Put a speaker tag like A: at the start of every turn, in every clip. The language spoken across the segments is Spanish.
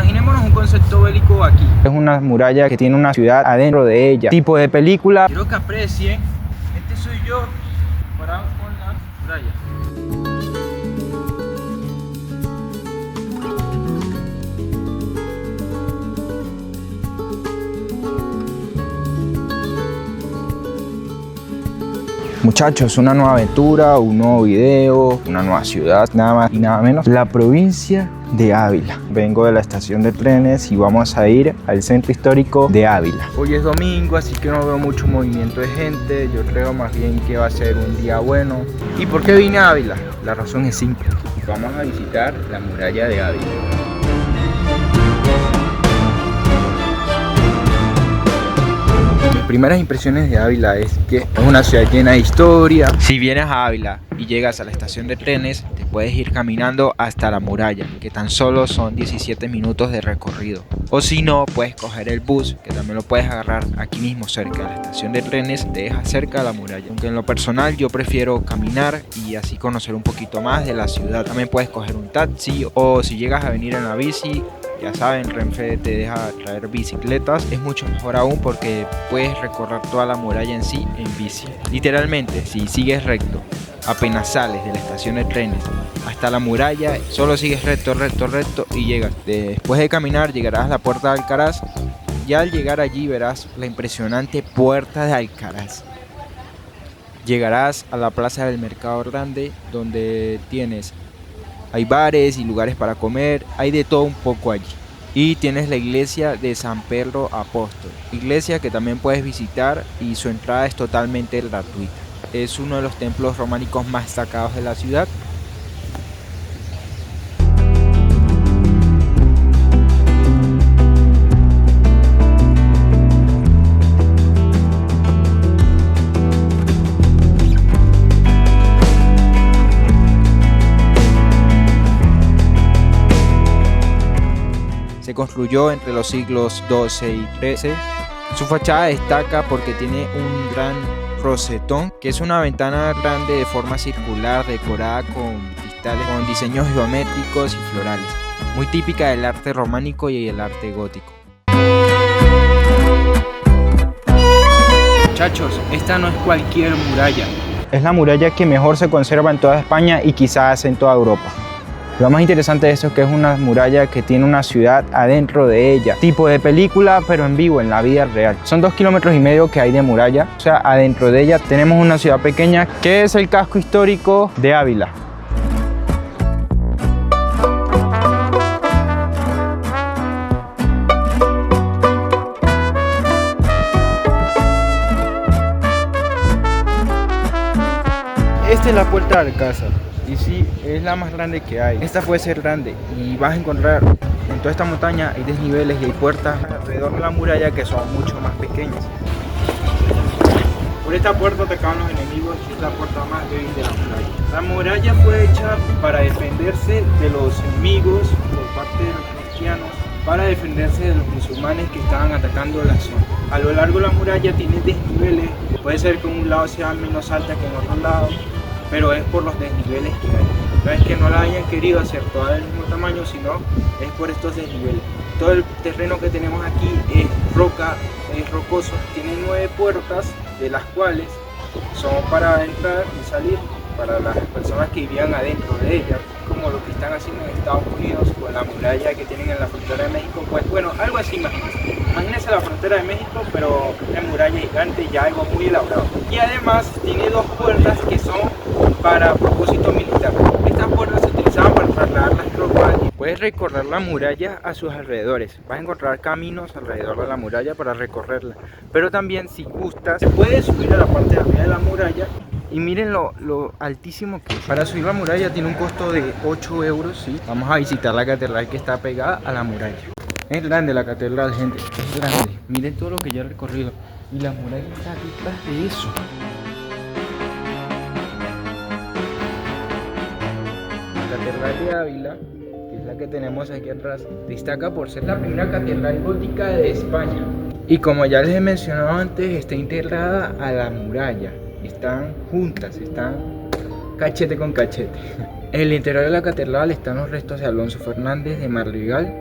A: Imaginémonos un concepto bélico aquí. Es una muralla que tiene una ciudad adentro de ella, tipo de película. Quiero que aprecien, este soy yo parado con la muralla. Muchachos, una nueva aventura, un nuevo video, una nueva ciudad, nada más y nada menos, la provincia de Ávila. Vengo de la estación de trenes y vamos a ir al centro histórico de Ávila. Hoy es domingo, así que no veo mucho movimiento de gente. Yo creo más bien que va a ser un día bueno. ¿Y por qué vine a Ávila? La razón es simple. Vamos a visitar la muralla de Ávila. Mis primeras impresiones de Ávila es que es una ciudad llena de historia. Si vienes a Ávila y llegas a la estación de trenes, te puedes ir caminando hasta la muralla, que tan solo son 17 minutos de recorrido. O si no, puedes coger el bus, que también lo puedes agarrar aquí mismo cerca de la estación de trenes, te deja cerca de la muralla. Aunque en lo personal yo prefiero caminar y así conocer un poquito más de la ciudad. También puedes coger un taxi o si llegas a venir en la bici, ya saben, Renfe te deja traer bicicletas. Es mucho mejor aún porque puedes recorrer toda la muralla en sí en bici. Literalmente, si sigues recto, apenas sales de la estación de trenes hasta la muralla, solo sigues recto y llegas. Después de caminar llegarás a la puerta de Alcaraz y al llegar allí verás la impresionante puerta de Alcaraz. Llegarás a la plaza del Mercado Grande, donde hay bares y lugares para comer, hay de todo un poco allí. Y tienes la iglesia de San Pedro Apóstol, iglesia que también puedes visitar y su entrada es totalmente gratuita. Es uno de los templos románicos más destacados de la ciudad. Se construyó entre los siglos XII y XIII. Su fachada destaca porque tiene un gran rosetón, que es una ventana grande de forma circular decorada con cristales con diseños geométricos y florales, muy típica del arte románico y el arte gótico. Muchachos, esta no es cualquier muralla. Es la muralla que mejor se conserva en toda España y quizás en toda Europa. Lo más interesante de esto es que es una muralla que tiene una ciudad adentro de ella, tipo de película pero en vivo, en la vida real. Son 2,5 kilómetros que hay de muralla, o sea, adentro de ella tenemos una ciudad pequeña que es el casco histórico de Ávila. Esta es la puerta del Alcázar. Y sí, es la más grande que hay. Esta puede ser grande y vas a encontrar en toda esta montaña hay desniveles y hay puertas alrededor de la muralla que son mucho más pequeñas. Por esta puerta atacaban los enemigos y es la puerta más débil de la muralla. La muralla fue hecha para defenderse de los enemigos por parte de los cristianos, para defenderse de los musulmanes que estaban atacando la zona. A lo largo de la muralla tiene desniveles, puede ser que en un lado sea menos alta que en otro lado, pero es por los desniveles que hay. No es que no la hayan querido hacer toda del mismo tamaño, sino es por estos desniveles. Todo el terreno que tenemos aquí es roca, es rocoso. Tiene 9 puertas, de las cuales son para entrar y salir para las personas que vivían adentro de ellas, como lo que están haciendo en Estados Unidos con la muralla que tienen en la frontera de México. Pues bueno, algo así imagínense la frontera de México, pero una muralla gigante, ya algo muy elaborado. Y además tiene 2 puertas que son para propósito militar. Estas puertas se utilizaban para trasladar las tropas. Puedes recorrer la muralla a sus alrededores. Vas a encontrar caminos alrededor de la muralla para recorrerla. Pero también, si gustas, se puede subir a la parte de arriba de la muralla. Y miren lo altísimo que es. Para subir la muralla tiene un costo de 8 euros, ¿sí? Vamos a visitar la catedral que está pegada a la muralla. Es grande la catedral, gente. Es grande. Miren todo lo que ya he recorrido. Y la muralla está detrás de eso. La catedral de Ávila, que es la que tenemos aquí atrás, destaca por ser la primera catedral gótica de España. Y como ya les he mencionado antes, está integrada a la muralla. Están juntas, están cachete con cachete. En el interior de la catedral están los restos de Alonso Fernández de Madrigal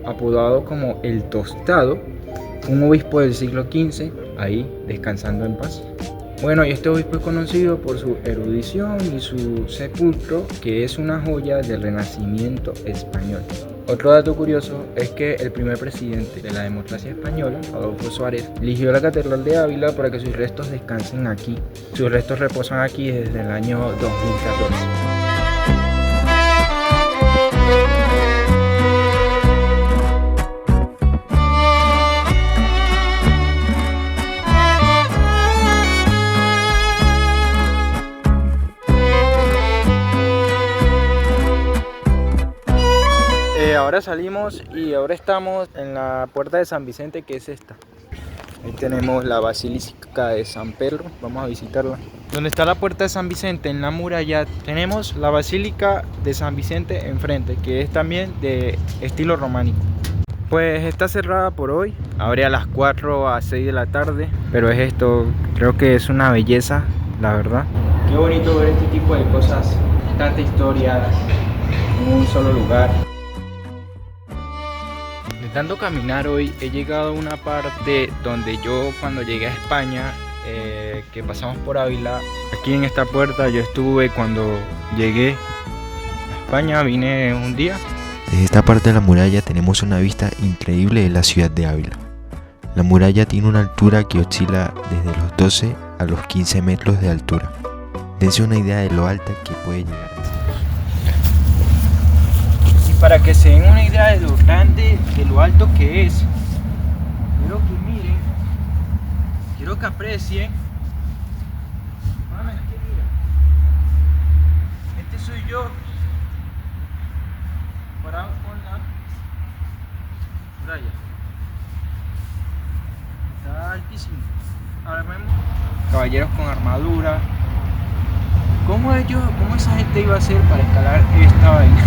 A: apodado como el Tostado, un obispo del siglo XV, ahí descansando en paz. Bueno, y este obispo es conocido por su erudición y su sepulcro, que es una joya del Renacimiento español. Otro dato curioso es que el primer presidente de la democracia española, Adolfo Suárez, eligió la Catedral de Ávila para que sus restos descansen aquí. Sus restos reposan aquí desde el año 2014. Ahora salimos y ahora estamos en la puerta de San Vicente, que es esta. Ahí tenemos la Basílica de San Pedro, vamos a visitarla. Donde está la puerta de San Vicente, en la muralla, tenemos la Basílica de San Vicente enfrente, que es también de estilo románico. Pues está cerrada por hoy, abre a las 4 a 6 de la tarde, pero es esto, creo que es una belleza, la verdad. Qué bonito ver este tipo de cosas, tanta historia en un solo lugar. Intentando caminar hoy, he llegado a una parte donde yo, cuando llegué a España, que pasamos por Ávila, aquí en esta puerta yo estuve cuando llegué a España, vine un día.
B: Desde esta parte de la muralla tenemos una vista increíble de la ciudad de Ávila. La muralla tiene una altura que oscila desde los 12 a los 15 metros de altura. Dense una idea de lo alta que puede llegar.
A: Para que se den una idea de lo grande, de lo alto que es, quiero que miren, quiero que aprecien. Mami, ¿qué mira? Este soy yo, parado con la muralla. Está altísimo. Ahora vemos caballeros con armadura. ¿Cómo esa gente iba a hacer para escalar esta vaina?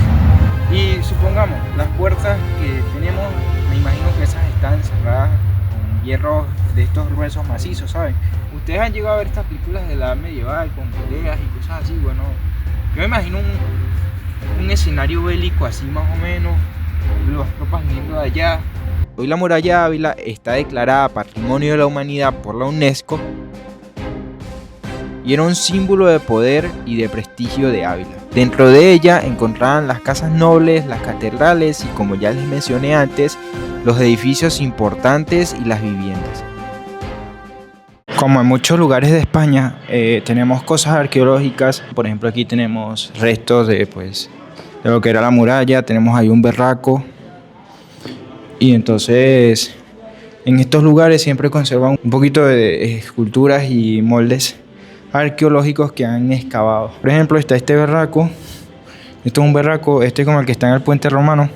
A: Y supongamos, las puertas que tenemos, me imagino que esas están cerradas con hierros de estos gruesos macizos, ¿saben? Ustedes han llegado a ver estas películas de la edad medieval con peleas y cosas así. Bueno, yo me imagino un escenario bélico así más o menos, las tropas viniendo de allá. Hoy la muralla de Ávila está declarada Patrimonio de la Humanidad por la UNESCO y era un símbolo de poder y de prestigio de Ávila. Dentro de ella encontraban las casas nobles, las catedrales y, como ya les mencioné antes, los edificios importantes y las viviendas. Como en muchos lugares de España, tenemos cosas arqueológicas. Por ejemplo, aquí tenemos restos de lo que era la muralla, tenemos ahí un verraco. Y entonces, en estos lugares siempre conservan un poquito de esculturas y moldes arqueológicos que han excavado. Por ejemplo, está este verraco. Esto es un verraco, como el que está en el puente romano.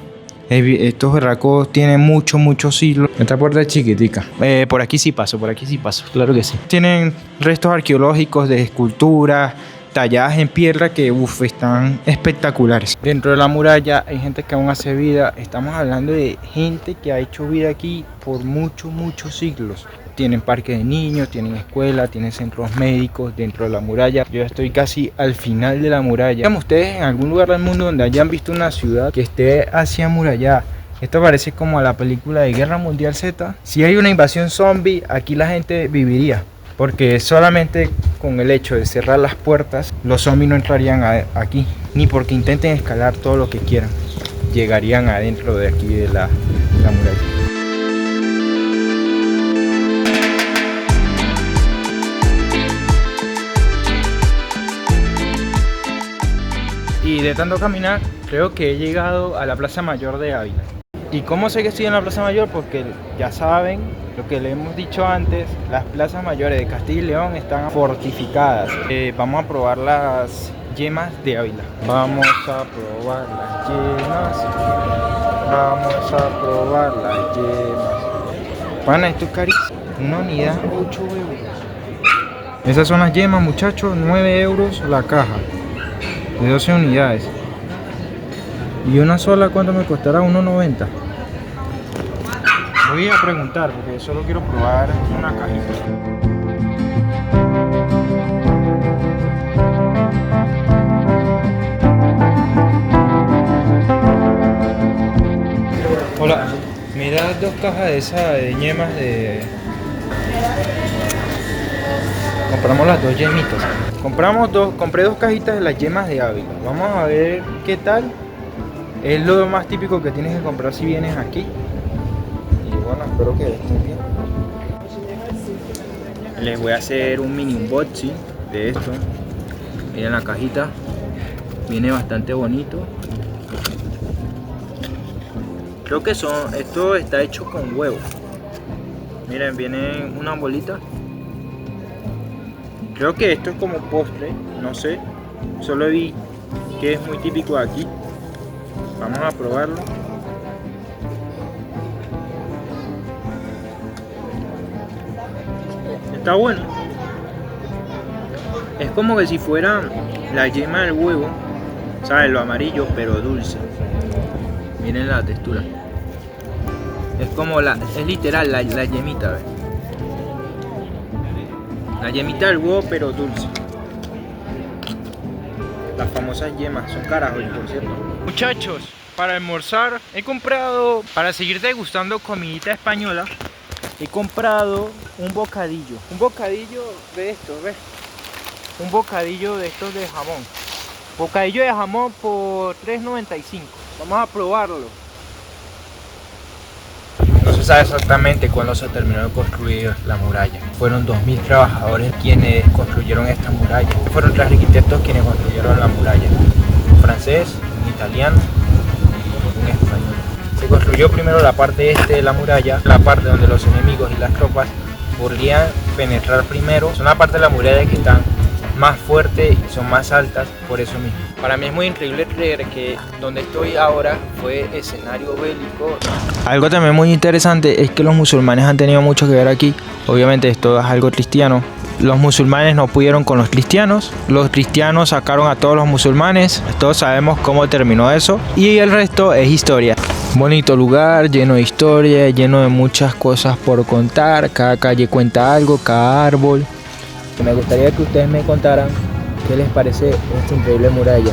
A: Estos verracos tienen muchos siglos. Esta puerta es chiquitica. Por aquí sí paso, claro que sí. Tienen restos arqueológicos de esculturas talladas en piedra que están espectaculares. Dentro de la muralla hay gente que aún hace vida. Estamos hablando de gente que ha hecho vida aquí por muchos siglos. Tienen parques de niños, tienen escuela, tienen centros médicos dentro de la muralla. Yo estoy casi al final de la muralla. Díganme ustedes en algún lugar del mundo donde hayan visto una ciudad que esté así amurallada. Esto parece como a la película de Guerra Mundial Z. Si hay una invasión zombie, aquí la gente viviría. Porque solamente con el hecho de cerrar las puertas, los zombies no entrarían aquí. Ni porque intenten escalar todo lo que quieran. Llegarían adentro de aquí de la muralla. Y de tanto caminar, creo que he llegado a la Plaza Mayor de Ávila. ¿Y cómo sé que estoy en la Plaza Mayor? Porque ya saben lo que le hemos dicho antes, las plazas mayores de Castilla y León están fortificadas. Vamos a probar las yemas de Ávila. Vamos a probar las yemas. Pana, esto es carísimo. Una unidad, 8 euros. Esas son las yemas, muchachos, 9 euros la caja. De 12 unidades. Y una sola, ¿cuánto me costará? 1.90. Voy a preguntar porque solo quiero probar una cajita. Hola. Mira, 2 cajas de esas de yemas de... Compramos las 2 yemitas. Compré 2 cajitas de las yemas de Ávila. Vamos a ver qué tal. Es lo más típico que tienes que comprar si vienes aquí. Y bueno, espero que estén bien. Les voy a hacer un mini unboxing de esto. Miren la cajita. Viene bastante bonito. Creo que esto está hecho con huevo. Miren, viene una bolita. Creo que esto es como postre, no sé. Solo vi que es muy típico de aquí. Vamos a probarlo. Está bueno. Es como que si fuera la yema del huevo, ¿sabes? Lo amarillo, pero dulce. Miren la textura. Es como es literal la yemita, ¿ves? La yemita del huevo, pero dulce. Las famosas yemas, son caras hoy, por cierto. Muchachos, para almorzar he comprado, para seguir degustando comidita española, he comprado un bocadillo. Un bocadillo de estos, ¿ves? Un bocadillo de estos de jamón. Bocadillo de jamón por $3.95. Vamos a probarlo. No se sabe exactamente cuándo se terminó de construir la muralla. Fueron 2000 trabajadores quienes construyeron esta muralla. Fueron 3 arquitectos quienes construyeron la muralla. Un francés, un italiano y un español. Se construyó primero la parte este de la muralla, la parte donde los enemigos y las tropas podrían penetrar primero. Son la parte de la muralla que están más fuertes y son más altas por eso mismo. Para mí es muy increíble creer que donde estoy ahora fue escenario bélico. Algo también muy interesante es que los musulmanes han tenido mucho que ver aquí. Obviamente esto es algo cristiano. Los musulmanes no pudieron con los cristianos sacaron a todos los musulmanes. Todos sabemos cómo terminó eso y el resto es historia. Bonito lugar, lleno de historia, lleno de muchas cosas por contar. Cada calle cuenta algo, cada árbol. Me gustaría que ustedes me contaran qué les parece esta increíble muralla.